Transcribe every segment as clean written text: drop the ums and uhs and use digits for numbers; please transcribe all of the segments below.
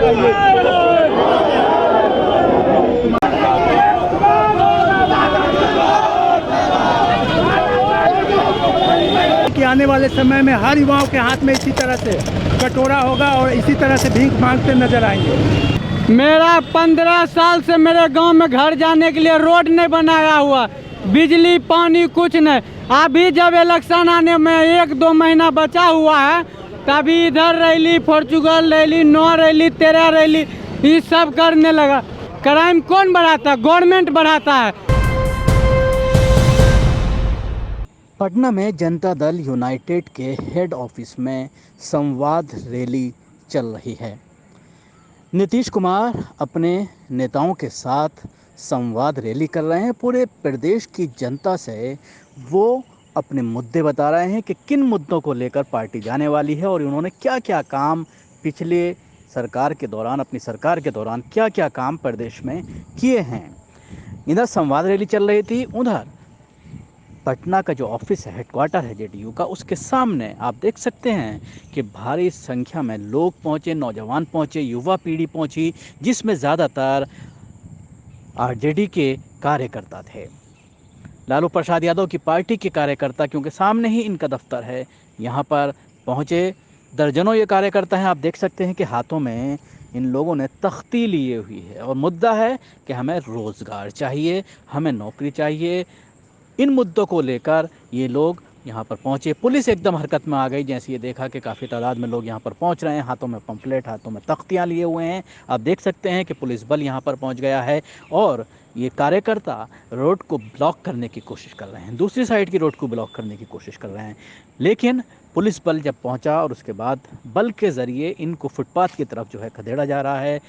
कि आने वाले समय में हर युवाओं के हाथ में इसी तरह से कटोरा होगा और इसी तरह से भीख मांगते नजर आएंगे। मेरा 15 साल से मेरे गांव में घर जाने के लिए रोड नहीं बनाया हुआ, बिजली पानी कुछ नहीं। अभी जब इलेक्शन आने में 1-2 महीना बचा हुआ है, तभी इधर rally, Portugal rally, 9 rally, 13 rally, ये सब करने लगा। क्राइम कौन बढ़ाता है? गवर्नमेंट बढ़ाता है। पटना में जनता दल यूनाइटेड के हेड ऑफिस में संवाद रैली चल रही है। नीतीश कुमार अपने नेताओं के साथ संवाद रैली कर रहे हैं। पूरे प्रदेश की जनता से वो अपने मुद्दे बता रहे हैं कि किन मुद्दों को लेकर पार्टी जाने वाली है और उन्होंने क्या क्या काम पिछले सरकार के दौरान, अपनी सरकार के दौरान क्या क्या काम प्रदेश में किए हैं। इधर संवाद रैली चल रही थी, उधर पटना का जो ऑफिस है, हेडक्वार्टर है जेडीयू का, उसके सामने आप देख सकते हैं कि भारी संख्या में लोग पहुंचे, नौजवान पहुंचे, युवा पीढ़ी पहुंची, जिसमें ज़्यादातर आरजेडी के कार्यकर्ता थे, लालू प्रसाद यादव की पार्टी के कार्यकर्ता, क्योंकि सामने ही इनका दफ्तर है। यहाँ पर पहुंचे दर्जनों ये कार्यकर्ता हैं। आप देख सकते हैं कि हाथों में इन लोगों ने तख्ती लिए हुई है और मुद्दा है कि हमें रोज़गार चाहिए, हमें नौकरी चाहिए। इन मुद्दों को लेकर ये लोग यहाँ पर पहुँचे। पुलिस एकदम हरकत में आ गई जैसे ये देखा कि काफ़ी तादाद में लोग यहाँ पर पहुँच रहे हैं, हाथों में पंपलेट, हाथों में तख्तियाँ लिए हुए हैं। आप देख सकते हैं कि पुलिस बल यहाँ पर पहुँच गया है और ये कार्यकर्ता रोड को ब्लॉक करने की कोशिश कर रहे हैं, दूसरी साइड की रोड को ब्लॉक करने की कोशिश कर रहे हैं। लेकिन पुलिस बल जब पहुँचा और उसके बाद बल के ज़रिए इनको फुटपाथ की तरफ जो है खदेड़ा जा रहा है,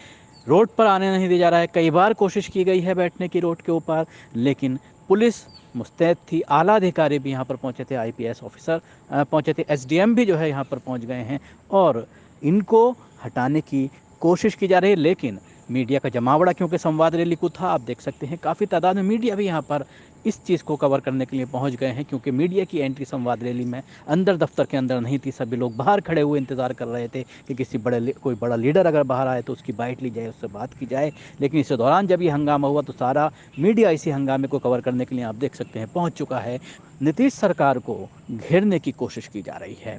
रोड पर आने नहीं दिया जा रहा है। कई बार कोशिश की गई है बैठने की रोड के ऊपर, लेकिन पुलिस मुस्तैद थी। आला अधिकारी भी यहाँ पर पहुँचे थे, आईपीएस ऑफिसर पहुँचे थे, एसडीएम भी जो है यहाँ पर पहुँच गए हैं और इनको हटाने की कोशिश की जा रही है। लेकिन मीडिया का जमावड़ा क्योंकि संवाद रैली को था, आप देख सकते हैं काफ़ी तादाद में मीडिया भी यहाँ पर इस चीज़ को कवर करने के लिए पहुँच गए हैं, क्योंकि मीडिया की एंट्री संवाद रैली में अंदर दफ्तर के अंदर नहीं थी। सभी लोग बाहर खड़े हुए इंतज़ार कर रहे थे कि कोई बड़ा लीडर अगर बाहर आए तो उसकी बाइट ली जाए, उससे बात की जाए। लेकिन इस दौरान जब ये हंगामा हुआ तो सारा मीडिया इसी हंगामे को कवर करने के लिए आप देख सकते हैं पहुँच चुका है। नीतीश सरकार को घेरने की कोशिश की जा रही है।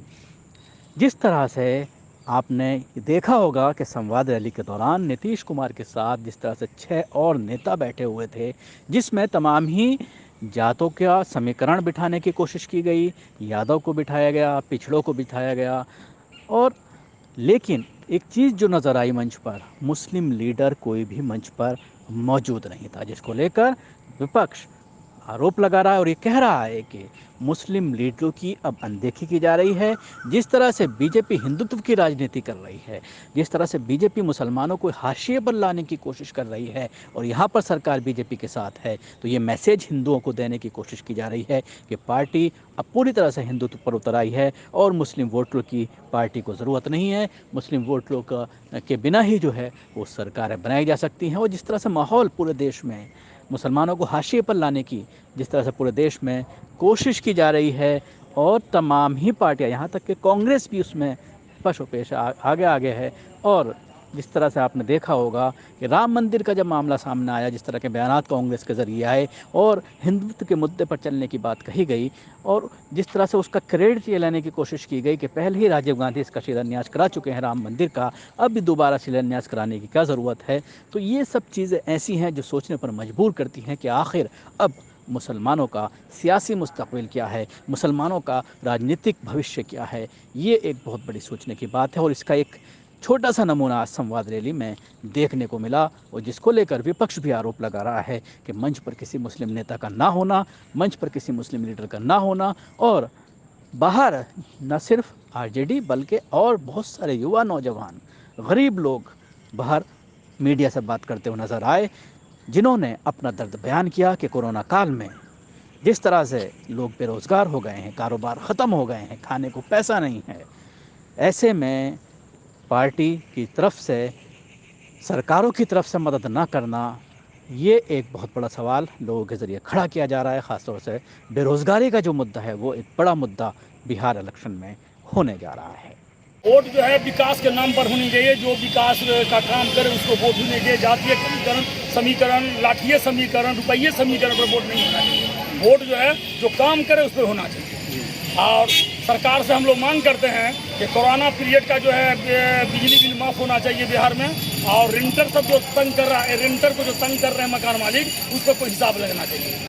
जिस तरह से आपने देखा होगा कि संवाद रैली के दौरान नीतीश कुमार के साथ जिस तरह से 6 और नेता बैठे हुए थे, जिसमें तमाम ही जातों का समीकरण बिठाने की कोशिश की गई, यादव को बिठाया गया, पिछड़ों को बिठाया गया। और लेकिन एक चीज़ जो नज़र आई मंच पर, मुस्लिम लीडर कोई भी मंच पर मौजूद नहीं था, जिसको लेकर विपक्ष आरोप लगा रहा है और ये कह रहा है कि मुस्लिम लीडरों की अब अनदेखी की जा रही है। जिस तरह से बीजेपी हिंदुत्व की राजनीति कर रही है, जिस तरह से बीजेपी मुसलमानों को हाशिए पर लाने की कोशिश कर रही है और यहाँ पर सरकार बीजेपी के साथ है, तो ये मैसेज हिंदुओं को देने की कोशिश की जा रही है कि पार्टी अब पूरी तरह से हिंदुत्व पर उतर आई है और मुस्लिम वोटरों की पार्टी को ज़रूरत नहीं है। मुस्लिम वोटरों के बिना ही जो है वो सरकारें बनाई जा सकती हैं। और जिस तरह से माहौल पूरे देश में मुसलमानों को हाशिए पर लाने की जिस तरह से पूरे देश में कोशिश की जा रही है और तमाम ही पार्टियां, यहाँ तक कि कांग्रेस भी उसमें पेश आगे है। और जिस तरह से आपने देखा होगा कि राम मंदिर का जब मामला सामने आया, जिस तरह के बयानात कांग्रेस के ज़रिए आए और हिंदुत्व के मुद्दे पर चलने की बात कही गई और जिस तरह से उसका क्रेडिट ये लेने की कोशिश की गई कि पहले ही राजीव गांधी इसका शिलान्यास करा चुके हैं राम मंदिर का, अब भी दोबारा शिलान्यास कराने की क्या ज़रूरत है। तो ये सब चीज़ें ऐसी हैं जो सोचने पर मजबूर करती हैं कि आखिर अब मुसलमानों का सियासी मुस्तकबिल क्या है, मुसलमानों का राजनीतिक भविष्य क्या है। ये एक बहुत बड़ी सोचने की बात है और इसका एक छोटा सा नमूना आज संवाद रैली में देखने को मिला और जिसको लेकर विपक्ष भी आरोप लगा रहा है कि मंच पर किसी मुस्लिम नेता का ना होना, मंच पर किसी मुस्लिम लीडर का ना होना और बाहर न सिर्फ आरजेडी बल्कि और बहुत सारे युवा, नौजवान, गरीब लोग बाहर मीडिया से बात करते हुए नज़र आए, जिन्होंने अपना दर्द बयान किया कि कोरोना काल में जिस तरह से लोग बेरोज़गार हो गए हैं, कारोबार ख़त्म हो गए हैं, खाने को पैसा नहीं है, ऐसे में पार्टी की तरफ से, सरकारों की तरफ से मदद ना करना, ये एक बहुत बड़ा सवाल लोगों के ज़रिए खड़ा किया जा रहा है। ख़ासतौर से बेरोज़गारी का जो मुद्दा है वो एक बड़ा मुद्दा बिहार इलेक्शन में होने जा रहा है। वोट जो है विकास के नाम पर होनी चाहिए। जो विकास का काम करे उसको वोट होने चाहिए। जातीय समीकरण, लाठीय समीकरण, रुपये समीकरण पर वोट नहीं होना चाहिए। वोट जो है जो काम करे उस पर होना चाहिए। और सरकार से हम लोग मांग करते हैं कि कोरोना पीरियड का जो है बिजली बिल माफ़ होना चाहिए बिहार में। और रेंटर सब जो तंग कर रहा है, रेंटर को जो तंग कर रहे हैं मकान मालिक, उसका कोई हिसाब लगना चाहिए।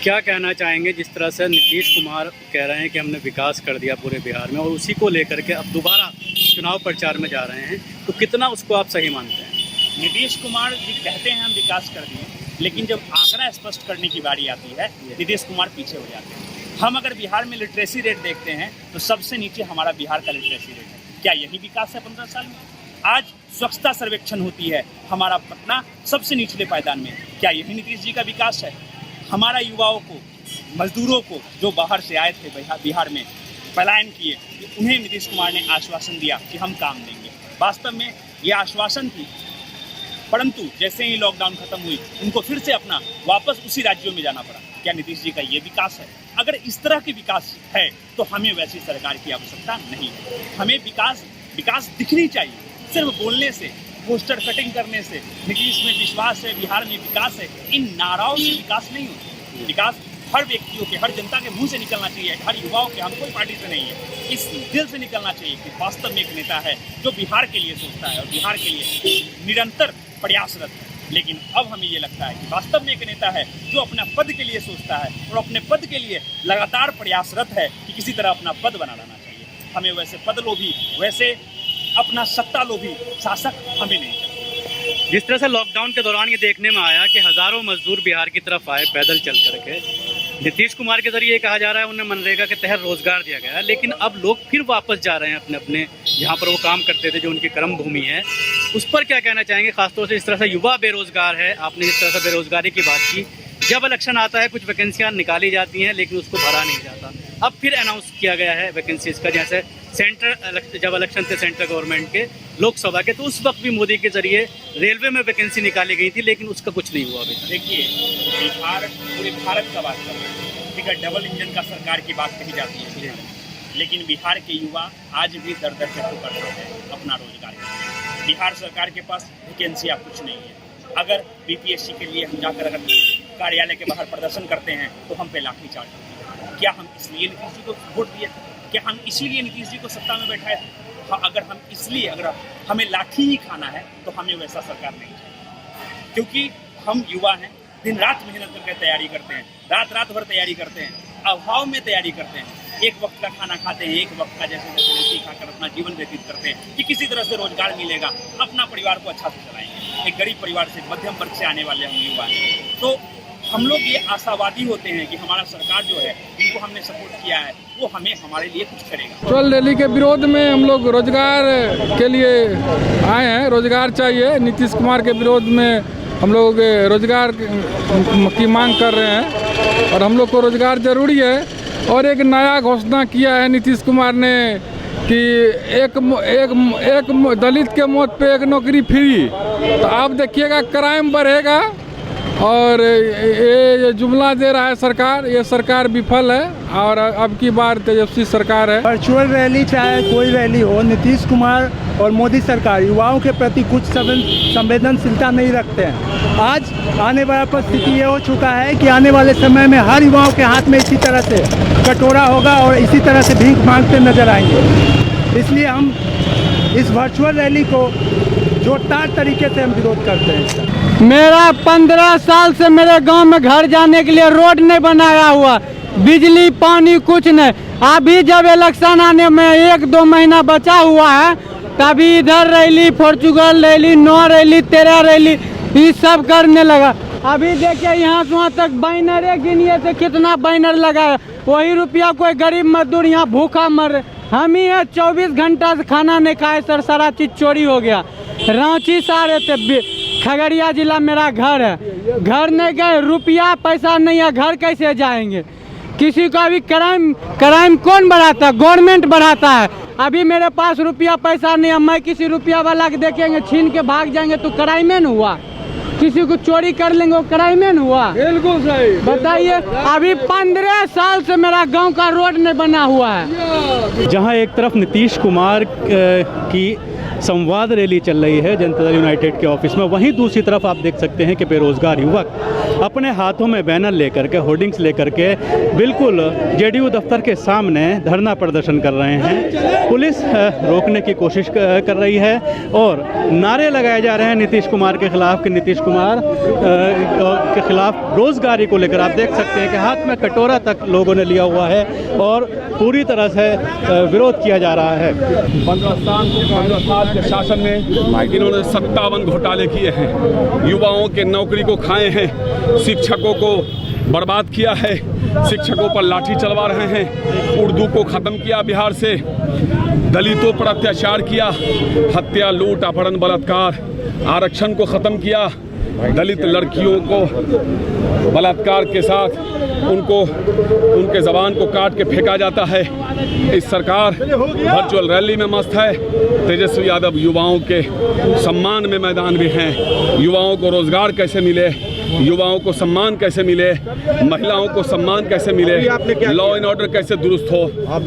क्या कहना चाहेंगे जिस तरह से नीतीश कुमार कह रहे हैं कि हमने विकास कर दिया पूरे बिहार में, और उसी को लेकर के अब दोबारा चुनाव प्रचार में जा रहे हैं, तो कितना उसको आप सही मानते हैं? नीतीश कुमार जी कहते हैं हम विकास कर दिए, लेकिन जब आंकड़ा स्पष्ट करने की बारी आती है नीतीश कुमार पीछे हो जाते हैं। हम अगर बिहार में लिटरेसी रेट देखते हैं तो सबसे नीचे हमारा बिहार का लिटरेसी रेट है। क्या यही विकास है 15 साल में? आज स्वच्छता सर्वेक्षण होती है, हमारा पटना सबसे निचले पायदान में। क्या यही नीतीश जी का विकास है? हमारा युवाओं को, मजदूरों को जो बाहर से आए थे बिहार में पलायन किए, उन्हें नीतीश कुमार ने आश्वासन दिया कि हम काम देंगे। वास्तव में ये आश्वासन थी, परंतु जैसे ही लॉकडाउन खत्म हुई उनको फिर से अपना वापस उसी राज्यों में जाना पड़ा। क्या नीतीश जी का ये विकास है? अगर इस तरह के विकास है तो हमें वैसी सरकार की आवश्यकता नहीं है। हमें विकास दिखनी चाहिए। सिर्फ बोलने से, पोस्टर कटिंग करने से नीतीश में विश्वास है, बिहार में विकास है, इन नाराओं से विकास नहीं होता। विकास हर व्यक्तियों के, हर जनता के मुंह से निकलना चाहिए, हर युवाओं के, हम कोई पार्टी से नहीं है, इस दिल से निकलना चाहिए कि वास्तव में एक नेता है जो बिहार के लिए सोचता है और बिहार के लिए निरंतर प्रयासरत है। लेकिन अब हमें ये लगता है कि वास्तव में एक नेता है जो अपना पद के लिए सोचता है और अपने पद के लिए लगातार प्रयासरत है कि किसी तरह अपना पद बना लाना चाहिए। हमें वैसे पद लोभी, वैसे अपना सत्ता लोभी शासक हमें नहीं चाहिए। जिस तरह से लॉकडाउन के दौरान ये देखने में आया कि हज़ारों मजदूर बिहार की तरफ आए पैदल चल करके, नीतीश कुमार के जरिए कहा जा रहा है उन्हें मनरेगा के तहत रोजगार दिया गया, लेकिन अब लोग फिर वापस जा रहे हैं अपने अपने जहाँ पर वो काम करते थे, जो उनकी कर्म भूमि है। उस पर क्या कहना चाहेंगे? खासतौर से इस तरह से युवा बेरोजगार है, आपने जिस तरह से बेरोजगारी की बात की, जब इलेक्शन आता है कुछ वैकेंसियाँ निकाली जाती हैं लेकिन उसको भरा नहीं जाता। अब फिर अनाउंस किया गया है वैकेंसीज का, जैसे जब इलेक्शन थे सेंट्रल गवर्नमेंट के, लोकसभा के, तो उस वक्त भी मोदी के जरिए रेलवे में वैकेंसी निकाली गई थी, लेकिन उसका कुछ नहीं हुआ अभी तक। देखिए, बिहार पूरे भारत का बात कर रहे हैं, ठीक है, डबल इंजन का सरकार की बात कही जाती है, लेकिन बिहार के युवा आज भी दर दर से ठोकर खाते हैं अपना रोजगार के। बिहार सरकार के पास वैकेंसियाँ कुछ नहीं है। अगर बीपीएससी के लिए हम जाकर अगर कार्यालय के बाहर प्रदर्शन करते हैं तो हम पे लाठीचार्ज होती है। क्या हम इसलिए नीतीश जी को वोट दिए थे? क्या हम इसीलिए नीतीश जी को सत्ता में बैठाए थे? हाँ, अगर हमें लाठी ही खाना है तो हमें वैसा सरकार नहीं चाहिए, क्योंकि हम युवा हैं, दिन रात मेहनत करके तैयारी करते हैं, रात भर तैयारी करते हैं, अभाव में तैयारी करते हैं, एक वक्त का खाना खाते हैं, एक वक्त का जैसे रोटी खाकर अपना जीवन व्यतीत करते हैं कि किसी तरह से रोजगार मिलेगा, अपना परिवार को अच्छा से चलाएंगे। एक गरीब परिवार से, मध्यम वर्ग से आने वाले हम युवा हैं, तो हम लोग ये आशावादी होते हैं कि हमारा सरकार जो है, जिनको हमने सपोर्ट किया है, वो हमारे लिए कुछ करेगा। वर्चुअल रैली के विरोध में हम लोग रोजगार के लिए आए हैं। रोजगार चाहिए। नीतीश कुमार के विरोध में हम लोग रोजगार की मांग कर रहे हैं और हम लोग को रोजगार जरूरी है। और एक नया घोषणा किया है नीतीश कुमार ने कि एक दलित के मौत पे एक नौकरी फ्री। तो आप देखिएगा क्राइम बढ़ेगा और ये जुमला दे रहा है सरकार, ये सरकार विफल है और अब की बार तेजस्वी सरकार है। वर्चुअल रैली चाहे कोई रैली हो, नीतीश कुमार और मोदी सरकार युवाओं के प्रति कुछ संवेदनशीलता नहीं रखते हैं। आज आने वाला परिस्थिति ये हो चुका है कि आने वाले समय में हर युवाओं के हाथ में इसी तरह से कटोरा होगा और इसी तरह से भीख मांगते नजर आएंगे। इसलिए हम इस वर्चुअल रैली को जोरदार तरीके से हम विरोध करते हैं। मेरा 15 साल से मेरे गांव में घर जाने के लिए रोड नहीं बनाया हुआ, बिजली पानी कुछ नहीं। अभी जब इलेक्शन आने में 1-2 महीना बचा हुआ है, तभी इधर rally, Portugal rally, 9 rally, 13 rally, ये सब करने लगा। अभी देखिए यहाँ से वहाँ तक बैनरे गिनिए थे, कितना बैनर लगा है। वही रुपया कोई गरीब मजदूर यहाँ भूखा मर रहे। हम ही है 24 घंटा से खाना नहीं खाए सर, सारा चीज़ चोरी हो गया। रांची से आ रहे थे, खगड़िया जिला मेरा घर है, घर नहीं गए, रुपया पैसा नहीं है, घर कैसे जाएंगे? किसी का भी क्राइम कौन बढ़ाता है? गवर्नमेंट बढ़ाता है। अभी मेरे पास रुपया पैसा नहीं है, मैं किसी रुपया वाला के देखेंगे छीन के भाग जाएंगे तो क्राइम न हुआ? किसी को चोरी कर लेंगे वो क्राइम हुआ? बिल्कुल सही। बताइए, अभी 15 साल से मेरा गांव का रोड नहीं बना हुआ है। जहां एक तरफ नीतीश कुमार की संवाद रैली चल रही है जनता दल यूनाइटेड के ऑफिस में, वहीं दूसरी तरफ आप देख सकते हैं कि बेरोजगार युवक अपने हाथों में बैनर लेकर के, होर्डिंग्स लेकर के बिल्कुल जेडीयू दफ्तर के सामने धरना प्रदर्शन कर रहे हैं। पुलिस रोकने की कोशिश कर रही है और नारे लगाए जा रहे हैं नीतीश कुमार के खिलाफ कि नीतीश कुमार के खिलाफ रोजगारी को लेकर। आप देख सकते हैं कि हाथ में कटोरा तक लोगों ने लिया हुआ है और पूरी तरह से विरोध किया जा रहा है। 15 साल के शासन में इन्होंने 57 घोटाले किए हैं, युवाओं के नौकरी को खाए हैं, शिक्षकों को बर्बाद किया है, शिक्षकों पर लाठी चलवा रहे हैं, उर्दू को ख़त्म किया बिहार से, दलितों पर अत्याचार किया, हत्या, लूट, अपहरण, बलात्कार, आरक्षण को ख़त्म किया, दलित लड़कियों को बलात्कार के साथ उनके ज़बान को काट के फेंका जाता है। इस सरकार वर्चुअल रैली में मस्त है। तेजस्वी यादव युवाओं के सम्मान में मैदान में हैं। युवाओं को रोजगार कैसे मिले, युवाओं को सम्मान कैसे मिले, महिलाओं को सम्मान कैसे मिले, लॉ एंड ऑर्डर कैसे दुरुस्त हो,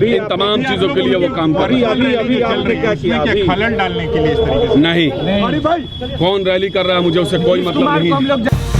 इन तमाम चीज़ों के लिए वो काम कर रहे हैं। अभी आपने क्या किया? खलन डालने के लिए इस तरीके से नहीं, कौन रैली कर रहा है मुझे उससे कोई मतलब नहीं है।